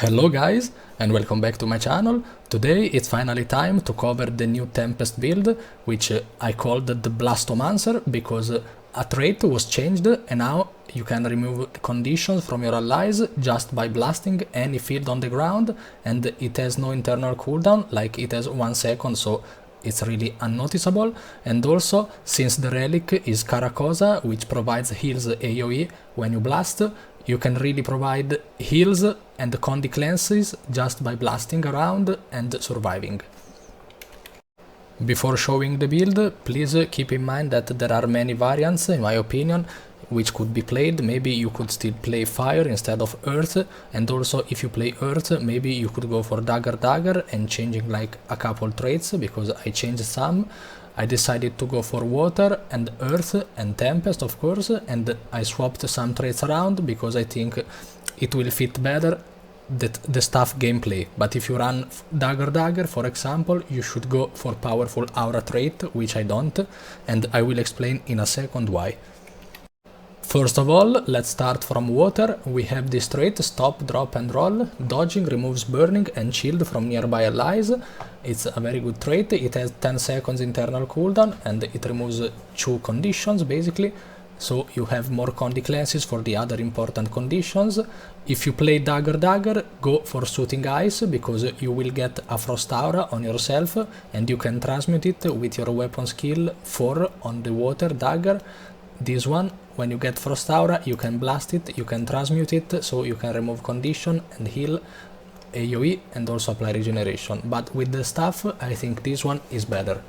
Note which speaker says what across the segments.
Speaker 1: Hello guys, and welcome back to my channel. Today it's finally time to cover the new Tempest build, which I called the Blastomancer because a trait was changed and now you can remove conditions from your allies just by blasting any field on the ground, and it has no internal cooldown, like it has 1 second, so it's really unnoticeable. And also, since the relic is Caracosa, which provides heals AoE when you blast, you can really provide heals and condi cleanses just by blasting around and surviving. Before showing the build, please keep in mind that there are many variants, in my opinion, which could be played. Maybe you could still play fire instead of earth, and also if you play earth, maybe you could go for dagger and changing like a couple traits, because I changed some. I decided to go for water and earth and tempest, of course, and I swapped some traits around because I think it will fit better the staff gameplay. But if you run dagger, for example, you should go for powerful aura trait, which I don't, and I will explain in a second why. First of all, let's start from water. We have this trait, stop, drop and roll. Dodging removes burning and shield from nearby allies. It's a very good trait. It has 10 seconds internal cooldown and it removes 2 conditions basically. So you have more condi cleanses for the other important conditions. If you play dagger, go for shooting ice because you will get a frost aura on yourself and you can transmute it with your weapon skill 4 on the water dagger. This one, when you get frost aura, you can blast it, you can transmute it, so you can remove condition and heal AoE and also apply regeneration. But with the staff, I think this one is better.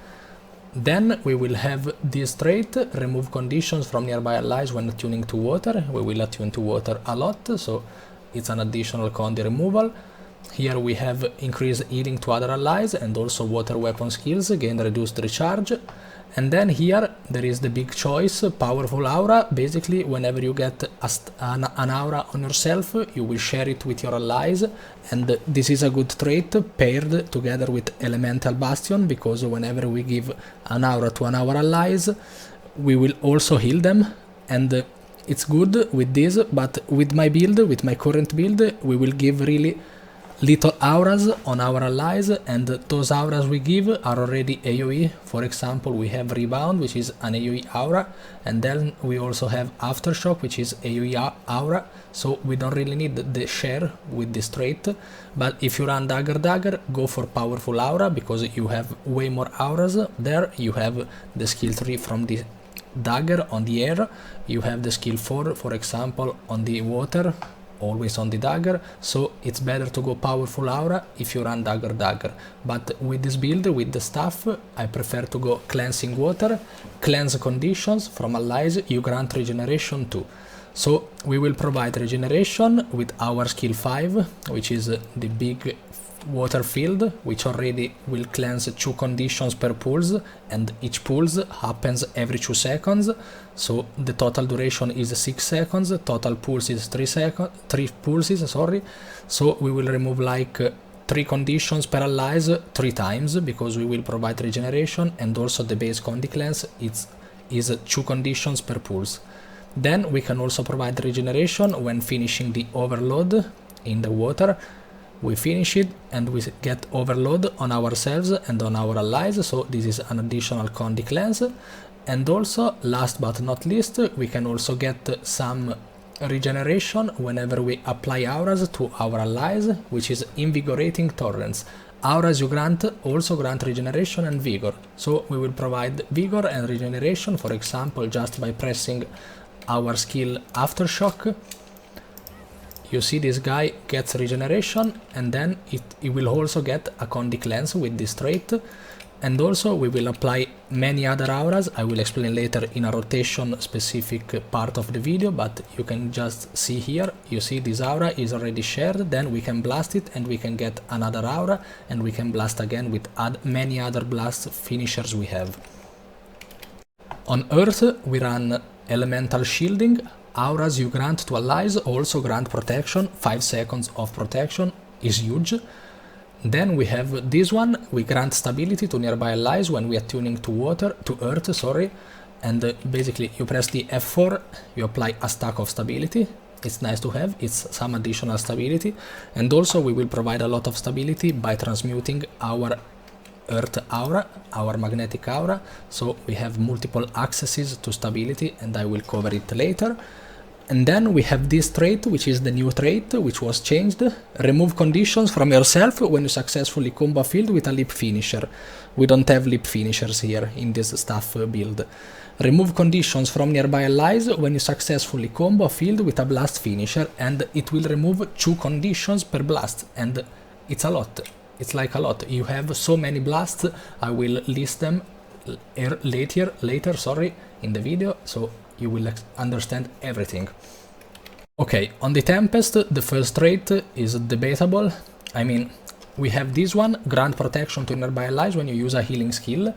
Speaker 1: Then we will have this trait, remove conditions from nearby allies when attuning to water. We will attune to water a lot, so it's an additional condi removal. Here we have increased healing to other allies and also water weapon skills gain reduced recharge. And then here there is the big choice, powerful aura. Basically, whenever you get an aura on yourself, you will share it with your allies, and this is a good trait paired together with elemental bastion, because whenever we give an aura to our allies, we will also heal them, and it's good with this. But with my build, with my current build, we will give really little auras on our allies, and those auras we give are already AoE. For example, we have Rebound, which is an AoE aura, and then we also have Aftershock, which is AoE aura, so we don't really need the share with this trait. But if you run dagger, go for powerful aura, because you have way more auras there. You have the skill 3 from the dagger on the air, you have the skill 4, for example, on the water, always on the dagger, so it's better to go powerful aura if you run dagger. But with this build, with the staff, I prefer to go cleansing water, cleanse conditions from allies, you grant regeneration too. So we will provide regeneration with our skill 5, which is the big water field, which already will cleanse 2 conditions per pulse, and each pulse happens every 2 seconds, so the total duration is 6 seconds, total pulse is 3 pulses, sorry. So we will remove like 3 conditions per allies 3 times, because we will provide regeneration, and also the base condi cleanse is 2 conditions per pulse. Then we can also provide regeneration when finishing the overload in the water. We finish it and we get overload on ourselves and on our allies, so this is an additional condi cleanse. And also, last but not least, we can also get some regeneration whenever we apply auras to our allies, which is invigorating torrents. Auras you grant also grant regeneration and vigor, so we will provide vigor and regeneration, for example, just by pressing our skill Aftershock. You see this guy gets regeneration, and then it will also get a condi cleanse with this trait. And also we will apply many other auras. I will explain later in a rotation specific part of the video, but you can just see here, you see this aura is already shared, then we can blast it and we can get another aura, and we can blast again with many other blast finishers we have. On Earth we run elemental shielding. Auras you grant to allies also grant protection, 5 seconds of protection is huge. Then we have this one, we grant stability to nearby allies when we are tuning to earth, and basically you press the F4, you apply a stack of stability, it's nice to have, it's some additional stability, and also we will provide a lot of stability by transmuting our Earth aura, our magnetic aura, so we have multiple accesses to stability, and I will cover it later. And then we have this trait, which is the new trait, which was changed. Remove conditions from yourself when you successfully combo a field with a leap finisher. We don't have leap finishers here in this stuff build. Remove conditions from nearby allies when you successfully combo a field with a blast finisher, and it will remove 2 conditions per blast, and it's a lot. It's like a lot. You have so many blasts. I will list them later, in the video, so you will understand everything. Okay, on the Tempest, the first trait is debatable. I mean, we have this one, grant protection to nearby allies when you use a healing skill,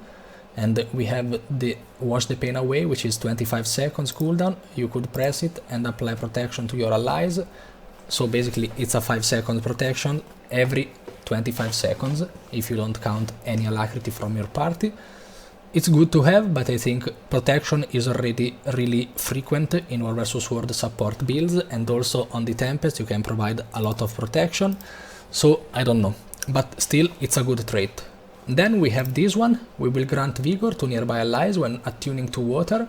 Speaker 1: and we have the wash the pain away, which is 25 seconds cooldown. You could press it and apply protection to your allies, so basically it's a 5 second protection every 25 seconds if you don't count any alacrity from your party. It's good to have, but I think protection is already really frequent in War vs World support builds, and also on the Tempest you can provide a lot of protection, so I don't know, but still it's a good trait. Then we have this one, we will grant vigor to nearby allies when attuning to water,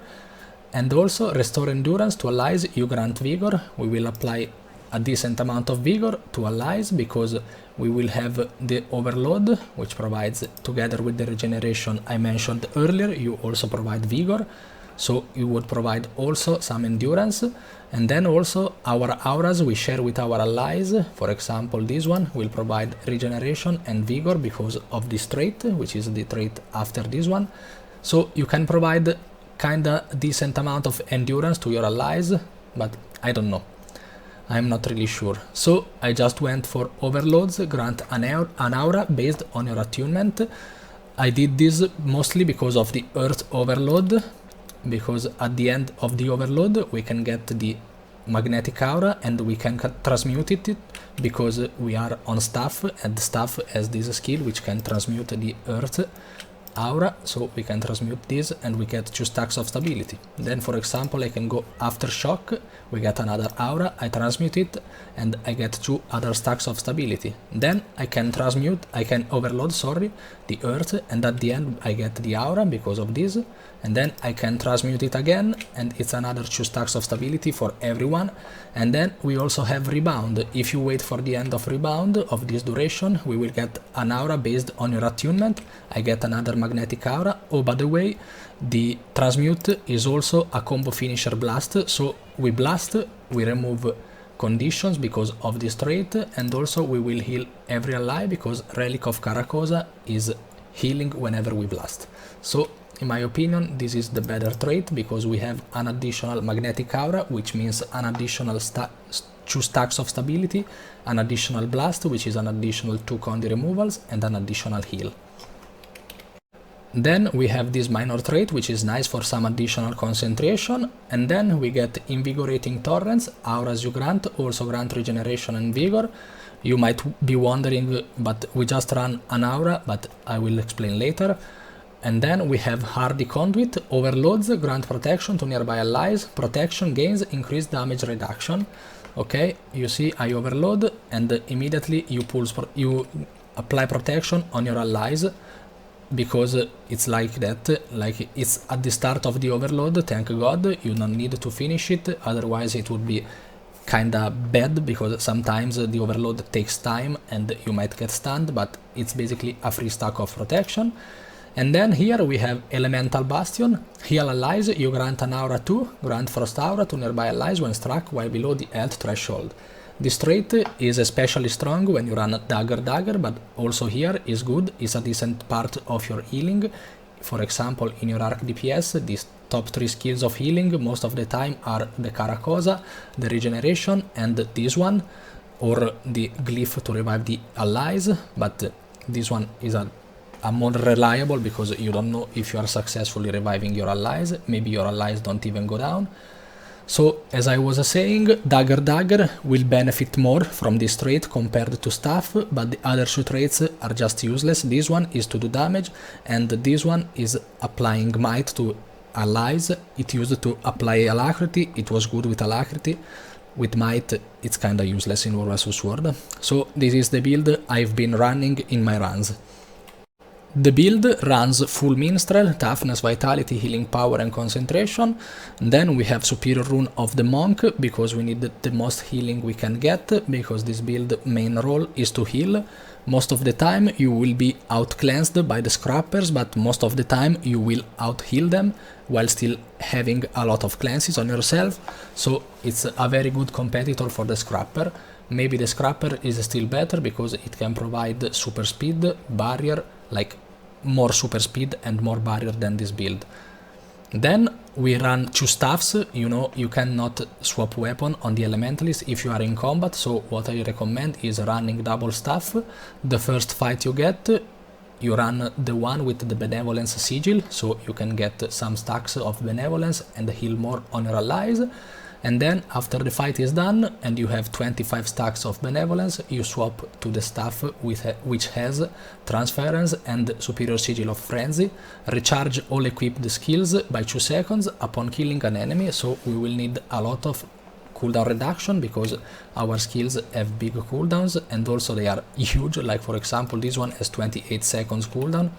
Speaker 1: and also restore endurance to allies you grant vigor. We will apply a decent amount of vigor to allies because we will have the overload, which provides, together with the regeneration I mentioned earlier, you also provide vigor, so you would provide also some endurance. And then also our auras we share with our allies, for example this one will provide regeneration and vigor because of this trait, which is the trait after this one. So you can provide kinda decent amount of endurance to your allies, but I don't know, I'm not really sure. So I just went for overloads, grant an aura based on your attunement. I did this mostly because of the Earth overload, because at the end of the overload we can get the magnetic aura and we can transmute it because we are on staff, and staff has this skill which can transmute the Earth aura, so we can transmute this and we get 2 stacks of stability. Then for example I can go aftershock, we get another aura, I transmute it and I get 2 other stacks of stability. Then I can overload the Earth, and at the end I get the aura because of this, and then I can transmute it again and it's another 2 stacks of stability for everyone. And then we also have rebound. If you wait for the end of rebound of this duration, we will get an aura based on your attunement. I get another magnetic aura. Oh, by the way, the transmute is also a combo finisher blast, so we blast, we remove conditions because of this trait, and also we will heal every ally because Relic of Caracosa is healing whenever we blast. So in my opinion this is the better trait because we have an additional magnetic aura, which means an additional 2 stacks of stability, an additional blast, which is an additional 2 condi removals, and an additional heal. Then we have this minor trait, which is nice for some additional concentration, and then we get invigorating torrents. Auras you grant also grant regeneration and vigor. You might be wondering, but we just ran an aura, but I will explain later. And then we have Hardy Conduit. Overloads grant protection to nearby allies. Protection gains increased damage reduction. Okay, you see I overload and immediately you apply protection on your allies, because it's like that, like it's at the start of the overload. Thank God you don't need to finish it, otherwise it would be kinda bad because sometimes the overload takes time and you might get stunned, but it's basically a free stack of protection. And then here we have Elemental Bastion. Heal allies, you grant an aura too, grant Frost aura to nearby allies when struck while below the health threshold. This trait is especially strong when you run Dagger, but also here is good, is a decent part of your healing. For example, in your arc DPS, these top 3 skills of healing most of the time are the Caracosa, the regeneration, and this one, or the glyph to revive the allies, but this one is a more reliable because you don't know if you are successfully reviving your allies, maybe your allies don't even go down. So, as I was saying, Dagger will benefit more from this trait compared to Staff, but the other 2 traits are just useless. This one is to do damage, and this one is applying might to allies. It used to apply alacrity, it was good with alacrity, with might it's kinda useless in War vs Sword. So this is the build I've been running in my runs. The build runs full Minstrel, Toughness, Vitality, Healing Power and Concentration. Then we have Superior Rune of the Monk, because we need the most healing we can get, because this build main role is to heal. Most of the time you will be out-cleansed by the Scrappers, but most of the time you will out-heal them, while still having a lot of cleanses on yourself. So it's a very good competitor for the Scrapper. Maybe the Scrapper is still better, because it can provide super speed, barrier, like more super speed and more barrier than this build. Then we run 2 staffs. You know, you cannot swap weapon on the Elementalist if you are in combat, so what I recommend is running double staff. The first fight you get, you run the one with the Benevolence Sigil, so you can get some stacks of Benevolence and heal more on your allies. And then after the fight is done and you have 25 stacks of Benevolence, you swap to the staff which has Transference and Superior Sigil of Frenzy. Recharge all equipped skills by 2 seconds upon killing an enemy, so we will need a lot of cooldown reduction, because our skills have big cooldowns and also they are huge. Like for example, this one has 28 seconds cooldown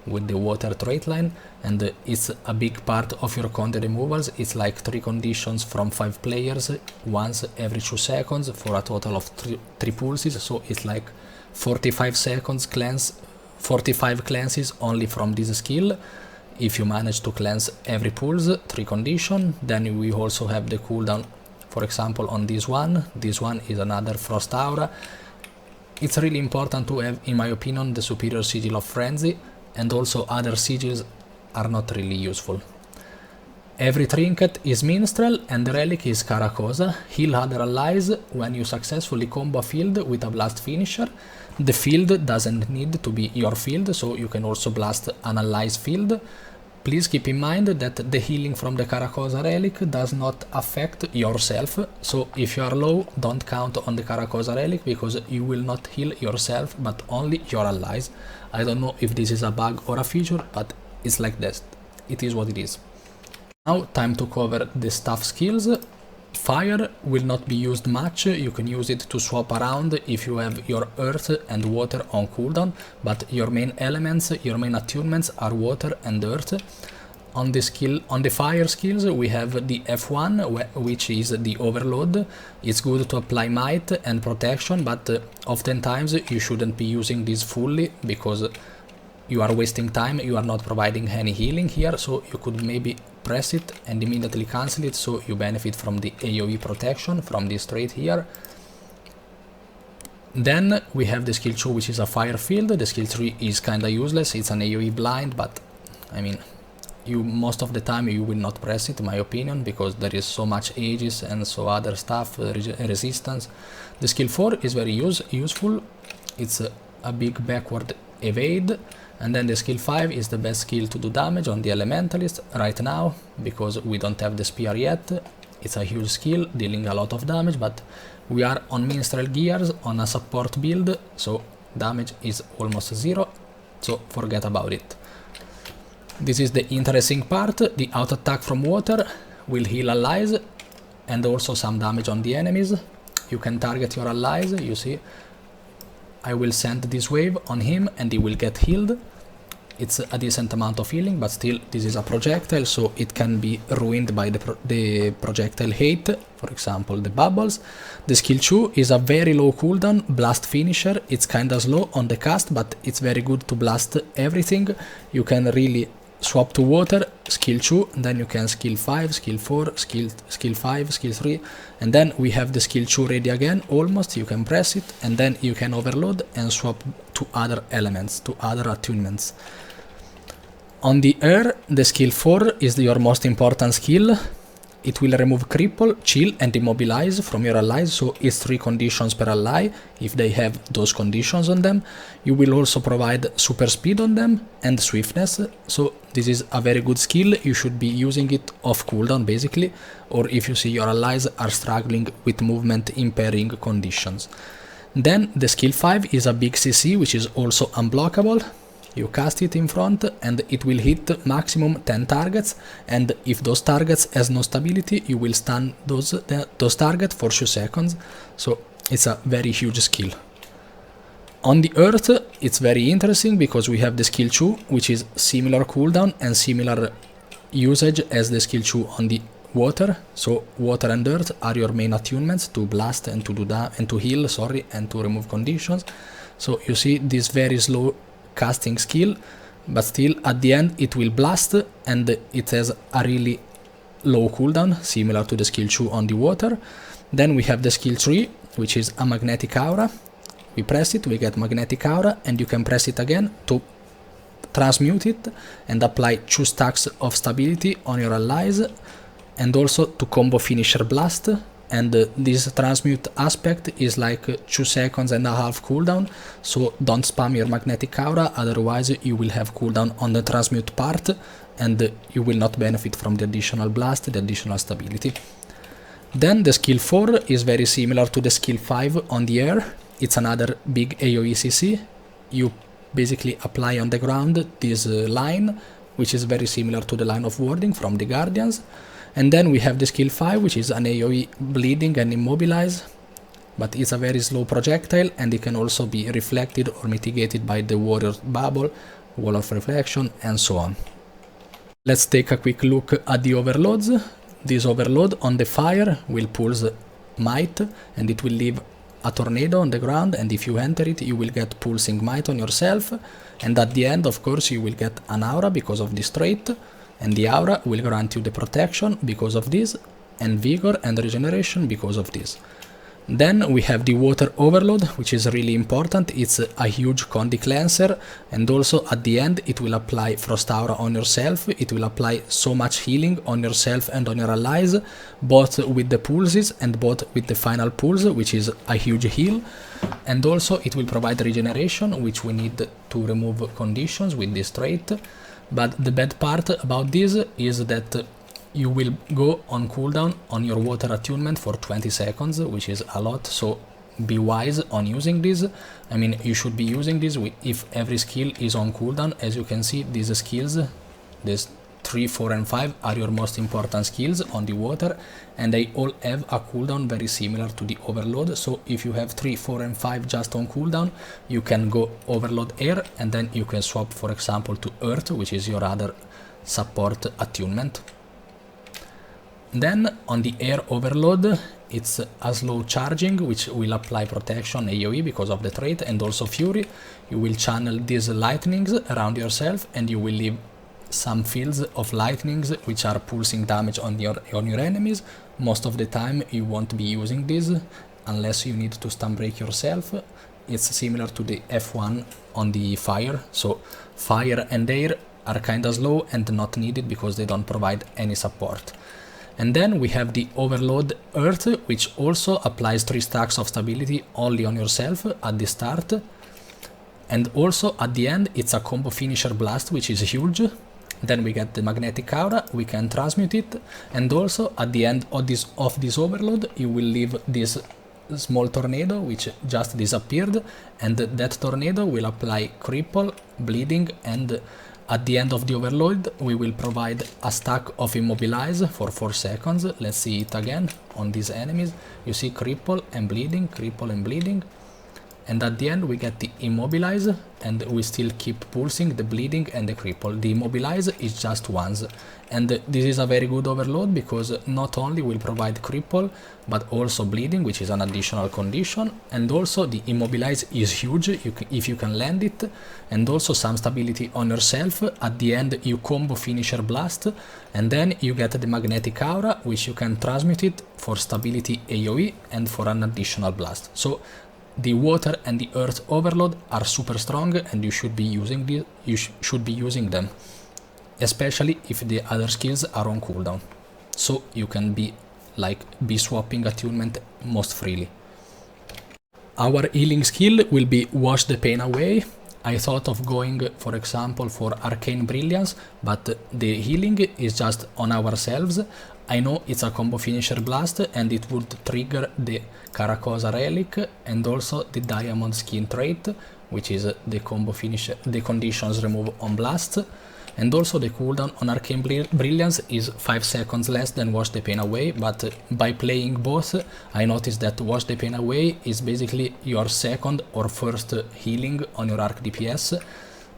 Speaker 1: with the water trait line, and it's a big part of your conde removals. It's like 3 conditions from 5 players once every 2 seconds for a total of 3 pulses, so it's like 45 seconds cleanse, 45 cleanses only from this skill if you manage to cleanse every pulse, 3 condition. Then we also have the cooldown, for example, on this one is another Frost Aura. It's really important to have, in my opinion, the Superior Sigil of Frenzy, and also other sigils are not really useful. Every trinket is Minstrel and the relic is Caracosa. Heal other allies when you successfully combo a field with a blast finisher. The field doesn't need to be your field, so you can also blast an ally's field. Please keep in mind that the healing from the Caracosa relic does not affect yourself, so if you are low, don't count on the Caracosa relic, because you will not heal yourself but only your allies. I don't know if this is a bug or a feature, but it's like this. It is what it is. Now time to cover the staff skills. Fire will not be used much, you can use it to swap around if you have your earth and water on cooldown, but your main elements, your main attunements are water and earth. On the fire skills we have the F1, which is the overload. It's good to apply might and protection, but oftentimes you shouldn't be using this fully, because you are wasting time, you are not providing any healing here, so you could maybe press it and immediately cancel it, so you benefit from the AoE protection from this trait here. Then we have the skill 2, which is a fire field. The skill 3 is kinda useless, it's an AoE blind, but I mean, most of the time you will not press it, in my opinion, because there is so much Aegis and so other stuff, resistance. The skill 4 is very useful, it's a big backward evade. And then the skill 5 is the best skill to do damage on the Elementalist right now, because we don't have the spear yet. It's a huge skill, dealing a lot of damage, but we are on Minstrel gears on a support build, so damage is almost 0, so forget about it. This is the interesting part. The auto attack from water will heal allies and also some damage on the enemies. You can target your allies, you see. I will send this wave on him and he will get healed. It's a decent amount of healing, but still this is a projectile, so it can be ruined by the projectile hate, for example the bubbles. The skill 2 is a very low cooldown blast finisher. It's kinda slow on the cast, but it's very good to blast everything. You can really swap to water, skill 2, and then you can skill 5, skill 4, skill 5, skill 3, and then we have the skill 2 ready again, almost. You can press it, and then you can overload and swap to other elements, to other attunements. On the air, the skill 4 is your most important skill. It will remove cripple, chill and immobilize from your allies, so it's 3 conditions per ally if they have those conditions on them. You will also provide super speed on them and swiftness, so this is a very good skill. You should be using it off cooldown basically, or if you see your allies are struggling with movement impairing conditions. Then the skill 5 is a big CC, which is also unblockable. you cast it in front and it will hit maximum 10 targets, and if those targets has no stability, you will stun those targets for 2 seconds, so it's a very huge skill. On the earth, it's very interesting because we have the skill 2, which is similar cooldown and similar usage as the skill 2 on the water. So water and earth are your main attunements to blast and to do and to heal, and to remove conditions. So you see this very slow casting skill, but still at the end it will blast, and it has a really low cooldown, similar to the skill 2 on the water. Then we have the skill 3, which is a magnetic aura. We press it, we get magnetic aura, and you can press it again to transmute it and apply 2 stacks of stability on your allies, and also to combo finisher blast. And this transmute aspect is like 2 seconds and a half cooldown, so don't spam your magnetic aura, otherwise you will have cooldown on the transmute part and you will not benefit from the additional blast, the additional stability. Then the skill 4 is very similar to the skill 5 on the air. It's another big AoE CC. You basically apply on the ground this line, which is very similar to the line of warding from the Guardians. And then we have the skill 5, which is an AoE bleeding and immobilize, but it's a very slow projectile, and it can also be reflected or mitigated by the warrior's bubble, wall of reflection, and so on. Let's take a quick look at the overloads. This overload on the fire will pulse might, and it will leave a tornado on the ground, and if you enter it, you will get pulsing might on yourself, and at the end, of course, you will get an aura because of this trait, and the aura will grant you the protection because of this, and vigor and regeneration because of this. Then we have the water overload, which is really important. It's a huge condi cleanser, and also at the end it will apply frost aura on yourself. It will apply so much healing on yourself and on your allies, both with the pulses and both with the final pulse, which is a huge heal. And also it will provide regeneration, which we need to remove conditions with this trait. But the bad part about this is that you will go on cooldown on your water attunement for 20 seconds, which is a lot, so be wise on using this. I mean, you should be using this if every skill is on cooldown. As you can see, these skills, these 3, 4 and 5 are your most important skills on the water, and they all have a cooldown very similar to the overload. So if you have 3, 4 and 5 just on cooldown, you can go overload air, and then you can swap, for example, to earth, which is your other support attunement. Then on the air overload, it's a slow charging, which will apply protection AoE because of the trait, and also fury. You will channel these lightnings around yourself, and you will leave some fields of lightnings which are pulsing damage on your enemies. Most of the time you won't be using this unless you need to stun break yourself. It's similar to the F1 on the fire, so fire and air are kinda slow and not needed because they don't provide any support. And then we have the overload earth, which also applies 3 stacks of stability only on yourself at the start, and also at the end it's a combo finisher blast, which is huge. Then we get the magnetic aura, we can transmute it, and also at the end of this overload you will leave this small tornado which just disappeared, and that tornado will apply cripple, bleeding, and at the end of the overload we will provide a stack of immobilize for 4 seconds. Let's see it again on these enemies. You see cripple and bleeding, cripple and bleeding, and at the end we get the immobilize, and we still keep pulsing the bleeding and the cripple. The immobilize is just once, and this is a very good overload because not only will provide cripple but also bleeding, which is an additional condition, and also the immobilize is huge if you can land it, and also some stability on yourself. At the end you combo finisher blast, and then you get the magnetic aura, which you can transmute it for stability AoE and for an additional blast. So the water and the earth overload are super strong, and you should be using them, especially if the other skills are on cooldown, so you can be swapping attunement most freely. Our healing skill will be wash the pain away. I thought of going, for example, for arcane brilliance, but the healing is just on ourselves. I know it's a combo finisher blast, and it would trigger the Caracosa relic and also the diamond skin trait, which is the combo finish, the conditions remove on Blast. And also the cooldown on Arcane Brilliance is 5 seconds less than Wash the Pain Away, but by playing both, I noticed that Wash the Pain Away is basically your second or first healing on your arc DPS,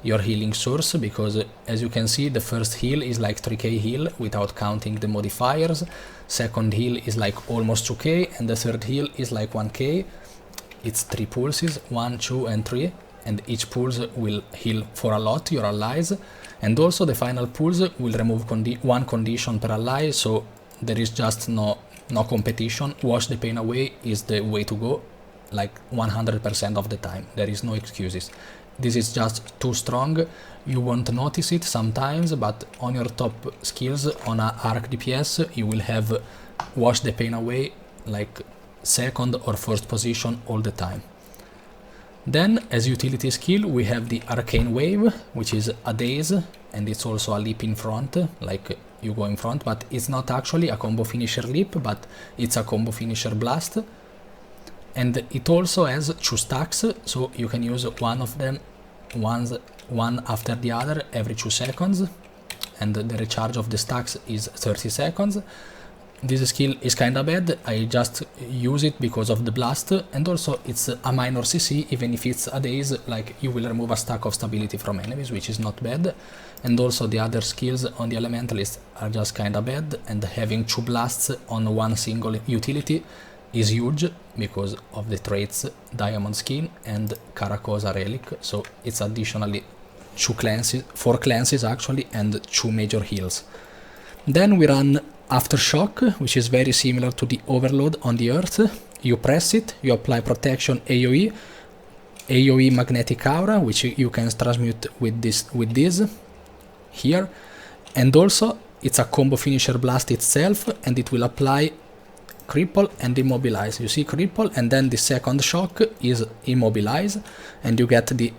Speaker 1: your healing source, because as you can see, the first heal is like 3k heal without counting the modifiers, second heal is like almost 2k, and the third heal is like 1k. It's 3 pulses, 1, 2 and 3, and each pulse will heal for a lot your allies. And also the final pulse will remove one condition per ally, so there is just no competition. Wash the Pain Away is the way to go, like 100% of the time. There is no excuses. This is just too strong. You won't notice it sometimes, but on your top skills on a arc DPS, you will have Wash the Pain Away like second or first position all the time. Then, as utility skill, we have the Arcane Wave, which is a daze, and it's also a leap in front, like you go in front, but it's not actually a combo finisher leap, but it's a combo finisher blast. And it also has 2 stacks, so you can use one of them one after the other every 2 seconds, and the recharge of the stacks is 30 seconds. This skill is kinda bad, I just use it because of the blast, and also it's a minor CC, even if it's a daze, like you will remove a stack of stability from enemies, which is not bad. And also the other skills on the Elementalist are just kinda bad, and having 2 blasts on one single utility is huge because of the traits Diamond Skin and Caracosa Relic, so it's additionally 4 cleanses actually, and 2 major heals. Then we run Aftershock, which is very similar to the Overload on the Earth. You press it, you apply protection AoE Magnetic Aura, which you can transmute with this here, and also it's a combo finisher blast itself, and it will apply Cripple and Immobilize. You see Cripple, and then the second shock is Immobilize, and you get the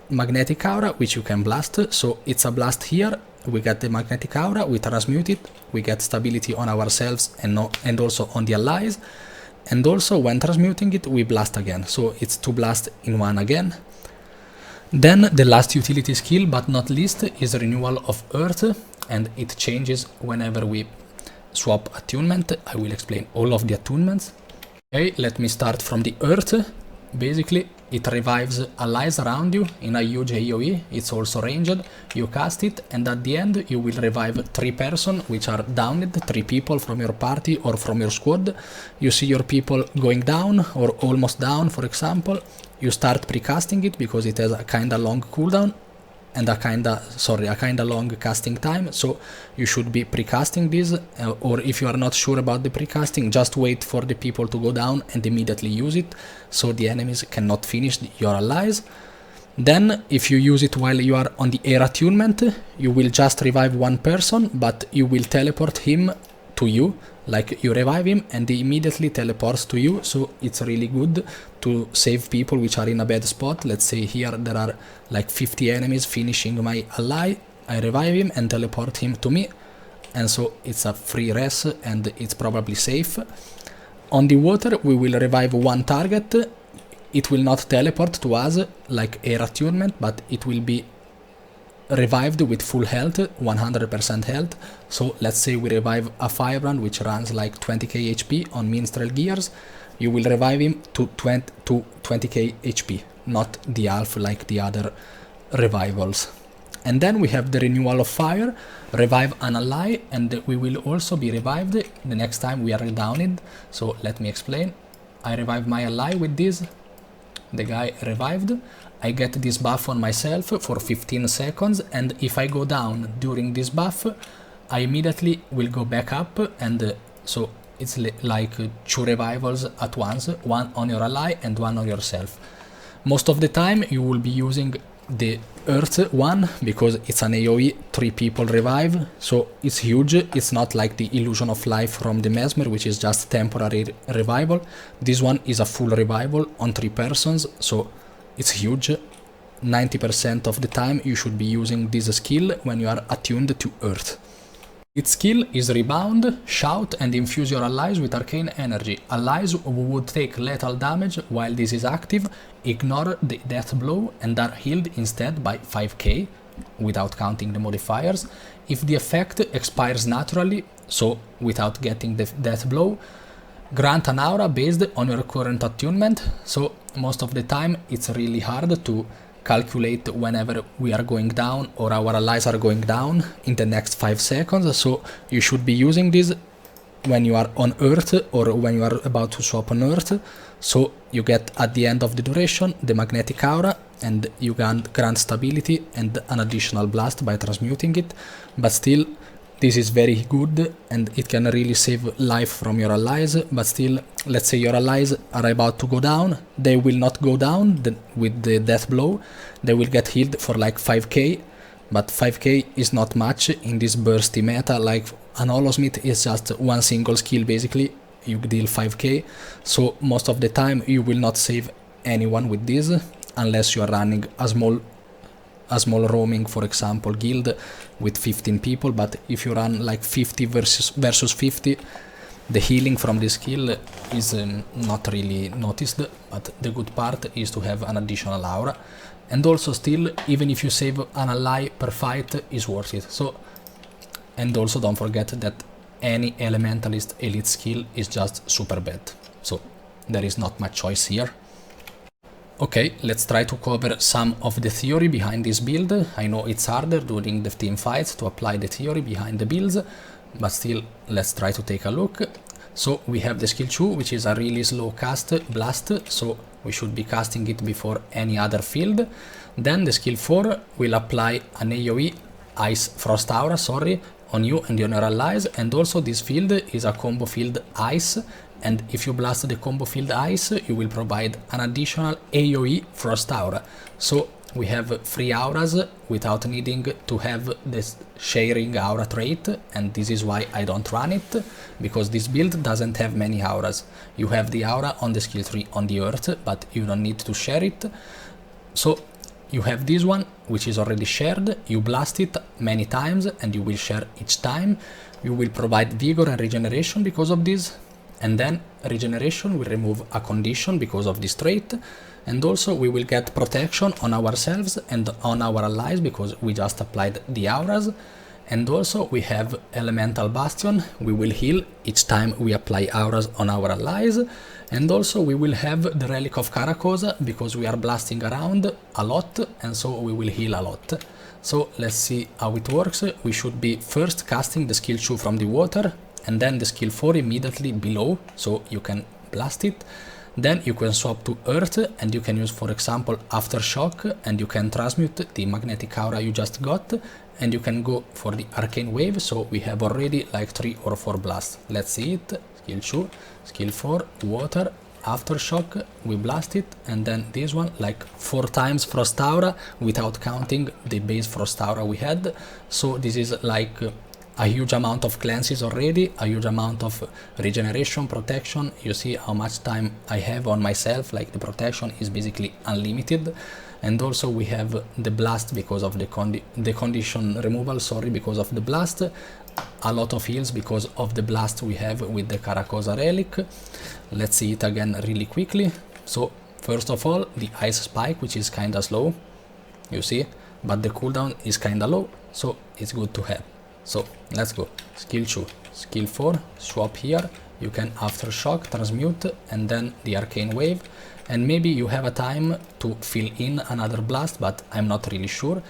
Speaker 1: Magnetic Aura, which you can blast. So it's a blast here, we get the Magnetic Aura, we transmute it, we get stability on ourselves and also on the allies, and also when transmuting it we blast again, so it's 2 blasts in one again. Then the last utility skill, but not least, is Renewal of Earth, and it changes whenever we swap attunement. I will explain all of the attunements. Okay, let me start from the Earth. Basically, it revives allies around you in a huge AoE, it's also ranged, you cast it, and at the end you will revive 3 persons which are downed, 3 people from your party or from your squad. You see your people going down or almost down, for example, you start precasting it because it has a kinda long cooldown and a kinda long casting time, so you should be precasting this, or if you are not sure about the precasting, just wait for the people to go down and immediately use it, so the enemies cannot finish your allies. Then, if you use it while you are on the air attunement, you will just revive 1 person, but you will teleport him to you, like you revive him and he immediately teleports to you, so it's really good to save people which are in a bad spot. Let's say here there are like 50 enemies finishing my ally, I revive him and teleport him to me, and so it's a free res and it's probably safe. On the water we will revive 1 target, it will not teleport to us like air attunement, but it will be revived with full health, 100% health. So let's say we revive a Firebrand which runs like 20k HP on Minstrel Gears, you will revive him to 20k HP, not the half like the other revivals. And then we have the Renewal of Fire, revive an ally, and we will also be revived the next time we are downed. So let me explain. I revive my ally with this, the guy revived, I get this buff on myself for 15 seconds, and if I go down during this buff, I immediately will go back up, and so it's like 2 revivals at once, 1 on your ally and 1 on yourself. Most of the time you will be using the Earth one because it's an AoE, 3 people revive, so it's huge. It's not like the Illusion of Life from the Mesmer, which is just temporary revival. This one is a full revival on 3 persons, so it's huge. 90% of the time you should be using this skill when you are attuned to Earth. Its skill is Rebound, shout and infuse your allies with arcane energy. Allies who would take lethal damage while this is active ignore the death blow and are healed instead by 5k, without counting the modifiers. If the effect expires naturally, so without getting the death blow, grant an aura based on your current attunement. So most of the time it's really hard to calculate whenever we are going down or our allies are going down in the next 5 seconds, so you should be using this when you are on Earth or when you are about to swap on Earth, so you get at the end of the duration the magnetic aura and you grant stability and an additional blast by transmuting it. But still, this is very good and it can really save life from your allies. But still, let's say your allies are about to go down, they will not go down with the death blow, they will get healed for like 5k, but 5k is not much in this bursty meta. Like an Holosmith is just one single skill basically, you deal 5k, so most of the time you will not save anyone with this unless you are running a small roaming, for example, guild with 15 people. But if you run like 50 versus 50, the healing from this skill is not really noticed, but the good part is to have an additional aura. And also still, even if you save an ally per fight, is worth it. So, and also don't forget that any elementalist elite skill is just super bad, so there is not much choice here. Okay, let's try to cover some of the theory behind this build. I know it's harder during the team fights to apply the theory behind the builds, but still, let's try to take a look. So we have the skill 2, which is a really slow cast blast, so we should be casting it before any other field. Then the skill 4 will apply an AoE Ice Frost Aura, on you and on your allies, and also this field is a combo field Ice, and if you blast the combo field Ice, you will provide an additional AoE Frost Aura. So we have 3 auras without needing to have this sharing aura trait, and this is why I don't run it, because this build doesn't have many auras. You have the aura on the skill 3 on the earth, but you don't need to share it. So you have this one, which is already shared, you blast it many times and you will share each time. You will provide vigor and regeneration because of this, and then regeneration will remove a condition because of this trait, and also we will get protection on ourselves and on our allies because we just applied the auras. And also we have Elemental Bastion, we will heal each time we apply auras on our allies. And also we will have the Relic of Karakoza because we are blasting around a lot, and so we will heal a lot. So let's see how it works. We should be first casting the skill 2 from the water, and then the skill 4 immediately below, so you can blast it. Then you can swap to Earth and you can use, for example, Aftershock, and you can transmute the magnetic aura you just got, and you can go for the Arcane Wave, so we have already like 3 or 4 blasts. Let's see it. Skill 2, skill 4, water, Aftershock, we blast it, and then this one like 4 times Frost Aura without counting the base Frost Aura we had. So this is like a huge amount of cleanses already, a huge amount of regeneration, protection. You see how much time I have on myself, like the protection is basically unlimited. And also we have the blast because of the condition removal, because of the blast. A lot of heals because of the blast we have with the Karakoza relic. Let's see it again really quickly. So first of all, the ice spike, which is kinda slow, you see, but the cooldown is kinda low, so it's good to have. So let's go. Skill 2, skill 4, swap here, you can Aftershock, transmute, and then the Arcane Wave, and maybe you have a time to fill in another blast, but I'm not really sure.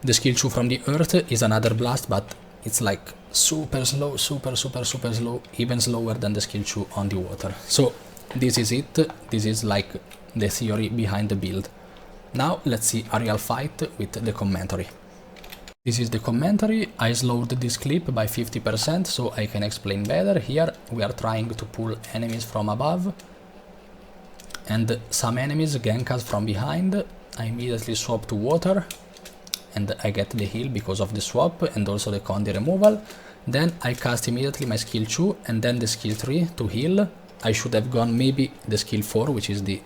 Speaker 1: The skill 2 from the earth is another blast, but it's like super slow, super slow, even slower than the skill 2 on the water. So this is it, this is like the theory behind the build. Now let's see a real fight with the commentary. This is the commentary. I slowed this clip by 50% so I can explain better. Here we are trying to pull enemies from above, and some enemies gank us from behind. I immediately swap to water and I get the heal because of the swap and also the condi removal. Then I cast immediately my skill 2 and then the skill 3 to heal, I should have gone maybe the skill 4, which is the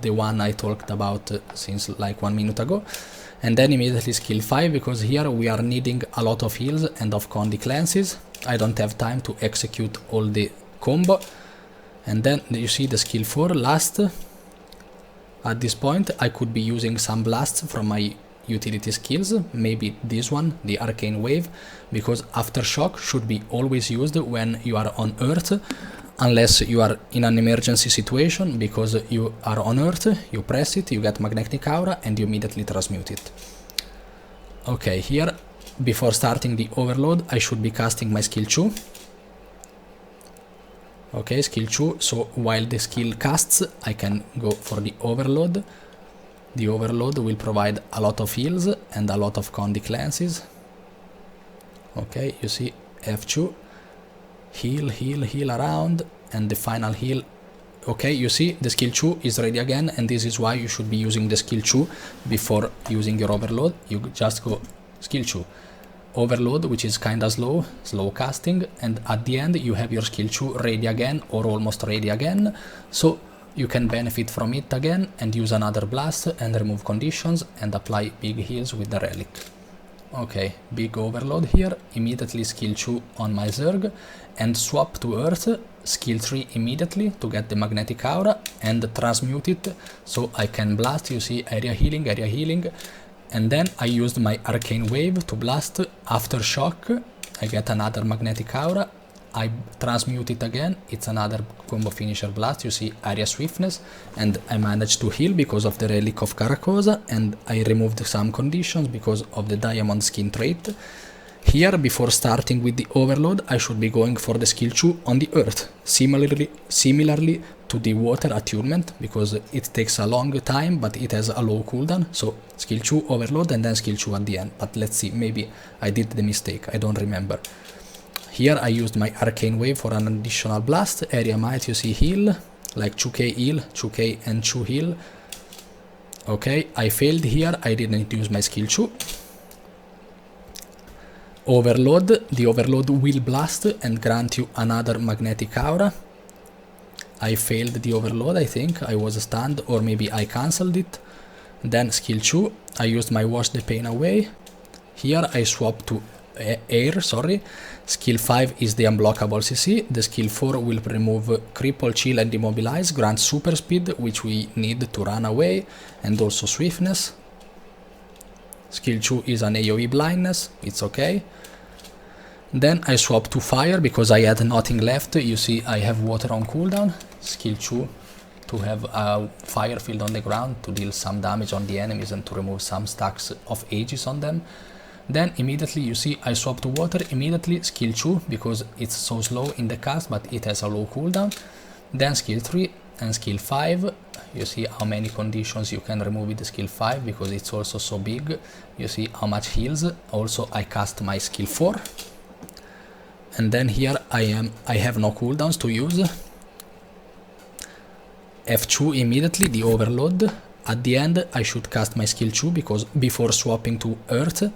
Speaker 1: one I talked about since like 1 minute ago, and then immediately skill 5, because here we are needing a lot of heals and of condi cleanses. I don't have time to execute all the combo. And then you see the skill 4 last. At this point I could be using some blasts from my utility skills, maybe this one, the arcane wave, because aftershock should be always used when you are on Earth, unless you are in an emergency situation, because you are on Earth, you press it, you get magnetic aura and you immediately transmute it. Okay, here before starting the overload I should be casting my skill 2. Okay, skill 2, so while the skill casts I can go for the overload. The overload will provide a lot of heals and a lot of condi cleanses. Okay, you see F2, heal, heal, heal around, and the final heal. Okay, you see the skill 2 is ready again, and this is why you should be using the skill 2 before using your overload. You just go skill 2, overload, which is kinda slow casting, and at the end you have your skill 2 ready again, or almost ready again, so you can benefit from it again and use another blast and remove conditions and apply big heals with the relic. Okay, big overload here, immediately skill 2 on my Zerg and swap to Earth, skill 3 immediately to get the magnetic aura and transmute it so I can blast. You see area healing, and then I used my arcane wave to blast. Aftershock I get another magnetic aura, I transmute it again, it's another combo finisher blast. You see area swiftness, and I managed to heal because of the relic of Caracosa, and I removed some conditions because of the diamond skin trait. Here, before starting with the overload, I should be going for the skill 2 on the Earth, similarly to the water attunement, because it takes a long time but it has a low cooldown. So skill 2 overload and then skill 2 at the end, but let's see, maybe I did the mistake, I don't remember. Here I used my arcane wave for an additional blast. Area might, you see heal, like 2k heal, 2k and 2 heal. Okay, I failed here, I didn't use my skill 2. Overload, the overload will blast and grant you another magnetic aura. I failed the overload, I think, I was stunned, or maybe I cancelled it. Then skill 2, I used my wash the pain away. Here I swapped to air, sorry. Skill 5 is the unblockable CC. The skill 4 will remove cripple, chill and immobilize, grant super speed, which we need to run away, and also swiftness. Skill 2 is an AoE blindness, it's okay. Then I swap to fire because I had nothing left. You see I have water on cooldown. Skill 2 to have a fire field on the ground to deal some damage on the enemies and to remove some stacks of ages on them. Then immediately you see I swap to water, immediately skill 2 because it's so slow in the cast but it has a low cooldown. Then skill 3 and skill 5, you see how many conditions you can remove with the skill 5 because it's also so big. You see how much heals. Also I cast my skill 4. And then here I have no cooldowns to use. F2 immediately, the overload. At the end I should cast my skill 2 because before swapping to earth.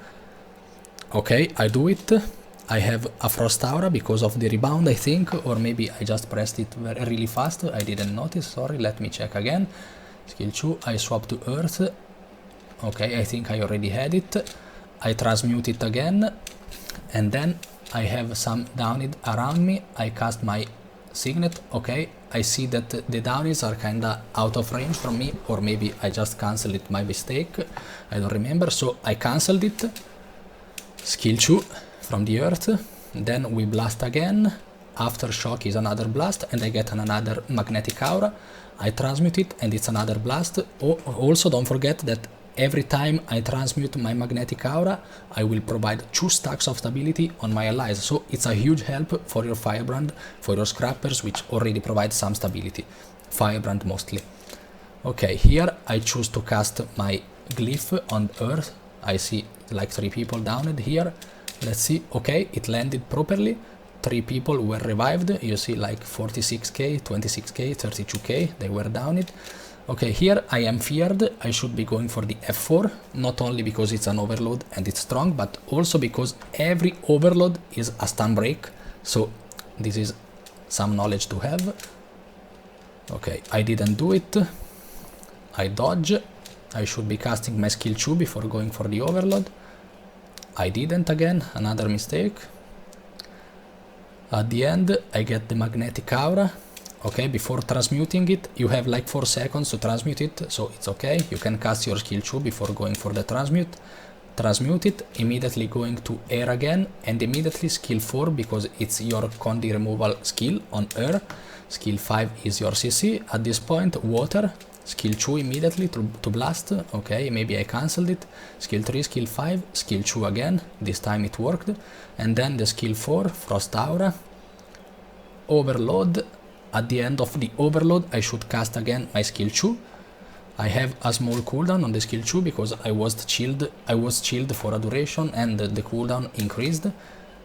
Speaker 1: Okay, I do it. I have a frost aura because of the rebound, I think, or maybe I just pressed it really fast. I didn't notice, sorry, let me check again. Skill 2, I swap to earth. Okay, I think I already had it. I transmute it again, and then I have some downed around me. I cast my signet. Okay, I see that the downies are kinda out of range from me, or maybe I just cancelled it by mistake. I don't remember, so I cancelled it. Skill 2 from the earth, then we blast again. Aftershock is another blast and I get another magnetic aura. I transmute it and it's another blast. Also don't forget that every time I transmute my magnetic aura I will provide 2 stacks of stability on my allies, so it's a huge help for your firebrand, for your scrappers, which already provide some stability, firebrand mostly. Okay, here I choose to cast my glyph on earth. I see like 3 people downed here. Let's see. Okay, it landed properly. 3 people were revived. You see like 46k, 26k, 32k, they were downed. Okay, here I am feared. I should be going for the F4, not only because it's an overload and it's strong, but also because every overload is a stun break. So this is some knowledge to have. Okay, I didn't do it. I dodge. I should be casting my skill 2 before going for the overload. I didn't again, another mistake. At the end, I get the magnetic aura. Okay, before transmuting it, you have like 4 seconds to transmute it, so it's okay. You can cast your skill 2 before going for the transmute. Transmute it, immediately going to air again, and immediately skill 4 because it's your condi removal skill on air. Skill 5 is your CC. At this point, water. Skill 2 immediately to blast. Okay, maybe I cancelled it. Skill 3, skill 5, skill 2 again. This time it worked. And then the skill 4, frost aura. Overload. At the end of the overload, I should cast again my skill 2. I have a small cooldown on the skill 2 because I was chilled for a duration and the cooldown increased.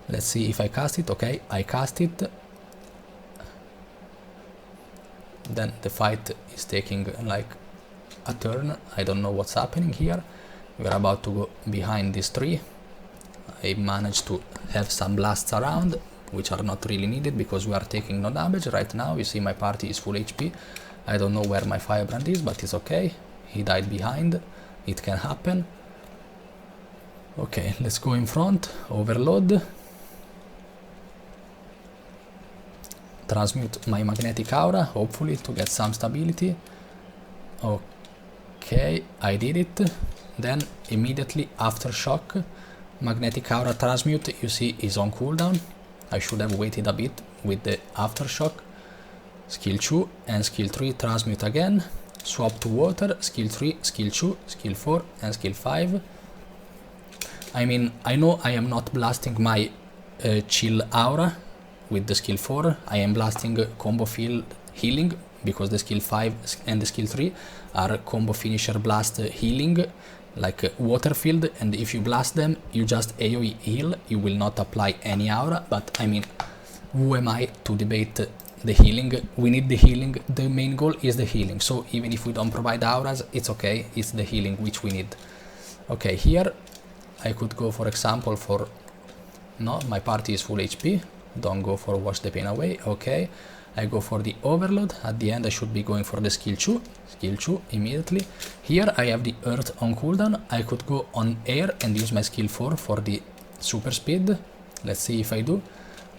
Speaker 1: Let's see if I cast it. Okay, I cast it. Then the fight is taking like a turn. I don't know what's happening here. We're about to go behind this tree. I managed to have some blasts around, which are not really needed because we are taking no damage right now. You see my party is full HP. I don't know where my firebrand is, but it's okay. He died behind. It can happen. Okay, let's go in front. Overload. Transmute my magnetic aura, hopefully to get some stability. Okay, I did it. Then immediately aftershock. Magnetic aura transmute, you see, is on cooldown. I should have waited a bit with the aftershock. Skill 2 and skill 3 transmute again. Swap to water, skill 3, skill 2, skill 4 and skill 5. I mean, I know I am not blasting my chill aura with the skill 4. I am blasting combo field healing because the skill 5 and the skill 3 are combo finisher blast healing, like water field, and if you blast them you just AoE heal, you will not apply any aura. But I mean, who am I to debate the healing? We need the healing. The main goal is the healing, so even if we don't provide auras, it's okay, it's the healing which we need. Okay, here I could go for example for, no, my party is full HP, don't go for wash the pain away. Okay, I go for the overload. At the end I should be going for the skill 2 immediately. Here I have the earth on cooldown. I could go on air and use my skill 4 for the super speed. Let's see if I do.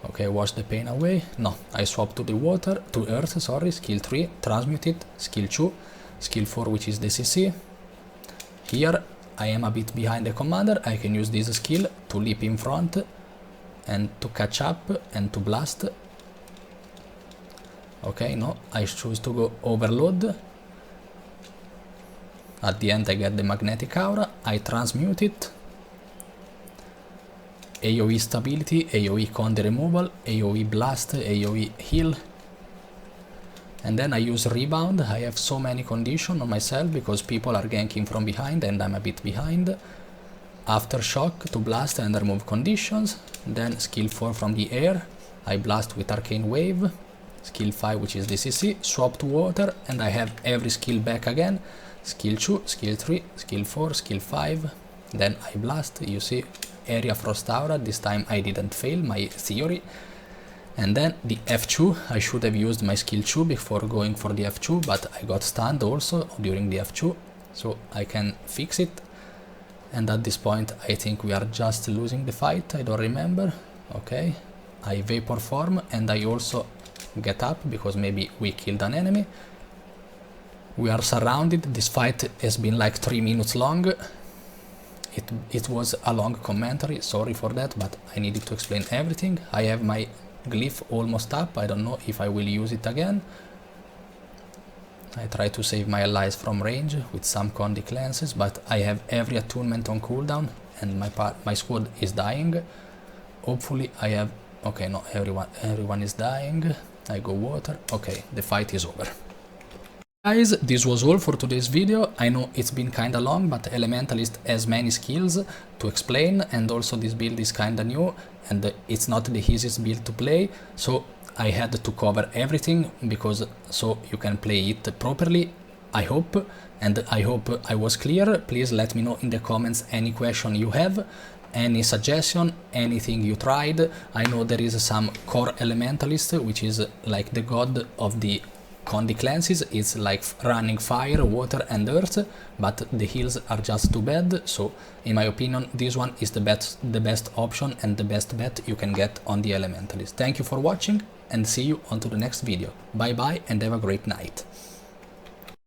Speaker 1: Okay, wash the pain away. No, I swap to the water, to earth, sorry. Skill 3, transmute it. Skill 2, skill 4, which is the CC. Here I am a bit behind the commander. I can use this skill to leap in front and to catch up and to blast. Okay, no, I choose to go overload. At the end I get the magnetic aura. I transmute it. AoE stability, AoE condi removal, AoE blast, AoE heal. And then I use rebound. I have so many conditions on myself because people are ganking from behind and I'm a bit behind. Aftershock to blast and remove conditions. Then skill 4 from the air. I blast with arcane wave. Skill 5, which is the CC. Swap to water and I have every skill back again. Skill 2, skill 3, skill 4, skill 5. Then I blast, you see, area frost aura. This time I didn't fail my theory. And then the F2, I should have used my skill 2 before going for the F2, but I got stunned also during the F2, so I can fix it. And at this point I think we are just losing the fight, I don't remember. Okay, I vapor form and I also get up because maybe we killed an enemy. We are surrounded. This fight has been like 3 minutes long. It was a long commentary, sorry for that, but I needed to explain everything. I have my glyph almost up. I don't know if I will use it again. I try to save my allies from range with some condi cleanses, but I have every attunement on cooldown and my squad is dying. Hopefully I have... Okay, no, everyone is dying. I go water. Okay, the fight is over. Guys, this was all for today's video. I know it's been kinda long, but Elementalist has many skills to explain, and also this build is kinda new and it's not the easiest build to play, so I had to cover everything because so you can play it properly, I hope, and I hope I was clear. Please let me know in the comments any question you have, any suggestion, anything you tried. I know there is some core Elementalist which is like the god of the Condi cleanses is like running fire, water and earth, but the heals are just too bad, so in my opinion this one is the best option and the best bet you can get on the Elementalist. Thank you for watching and see you on to the next video. Bye bye and have a great night.